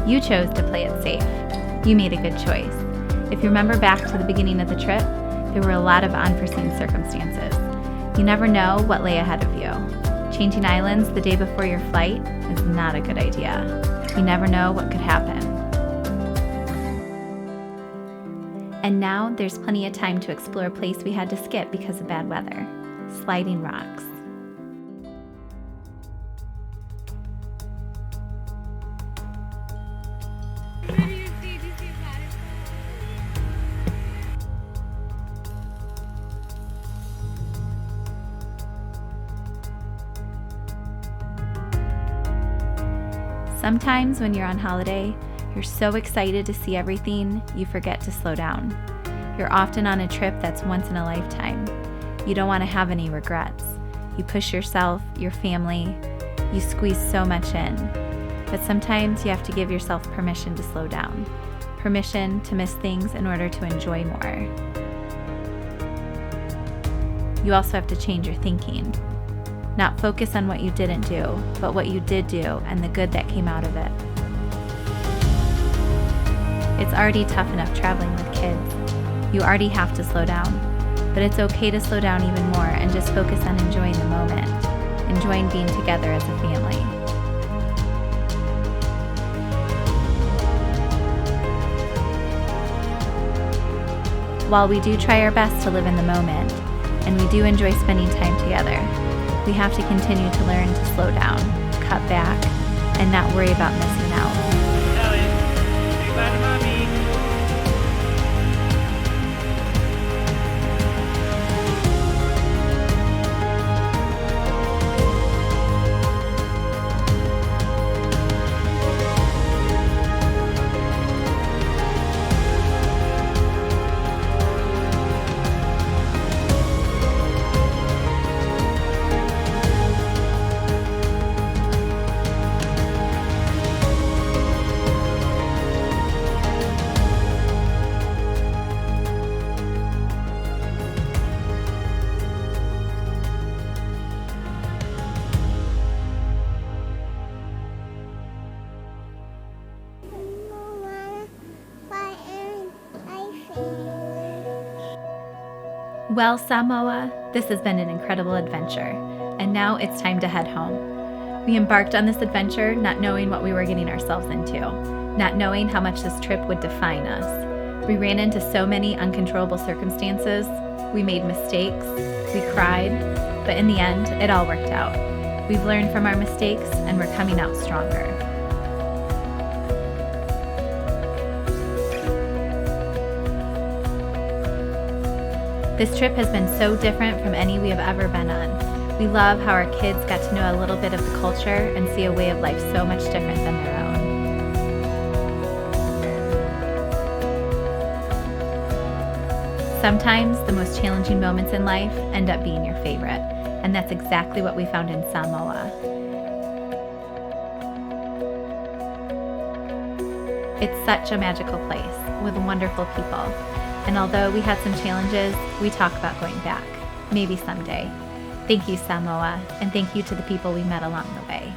You chose to play it safe. You made a good choice. If you remember back to the beginning of the trip, there were a lot of unforeseen circumstances. You never know what lay ahead of you. Changing islands the day before your flight is not a good idea. You never know what could happen. And now there's plenty of time to explore a place we had to skip because of bad weather: Sliding Rocks. Sometimes when you're on holiday, you're so excited to see everything, you forget to slow down. You're often on a trip that's once in a lifetime. You don't want to have any regrets. You push yourself, your family, you squeeze so much in. But sometimes you have to give yourself permission to slow down, permission to miss things in order to enjoy more. You also have to change your thinking. Not focus on what you didn't do, but what you did do and the good that came out of it. It's already tough enough traveling with kids. You already have to slow down, but it's okay to slow down even more and just focus on enjoying the moment, enjoying being together as a family. While we do try our best to live in the moment, and we do enjoy spending time together, we have to continue to learn to slow down, cut back, and not worry about missing out. Say bye to mommy. Well, Samoa, this has been an incredible adventure, and now it's time to head home. We embarked on this adventure not knowing what we were getting ourselves into, not knowing how much this trip would define us. We ran into so many uncontrollable circumstances, we made mistakes, we cried, but in the end, it all worked out. We've learned from our mistakes, and we're coming out stronger. This trip has been so different from any we have ever been on. We love how our kids got to know a little bit of the culture and see a way of life so much different than their own. Sometimes the most challenging moments in life end up being your favorite, and that's exactly what we found in Samoa. It's such a magical place with wonderful people. And although we had some challenges, we talk about going back, maybe someday. Thank you, Samoa, and thank you to the people we met along the way.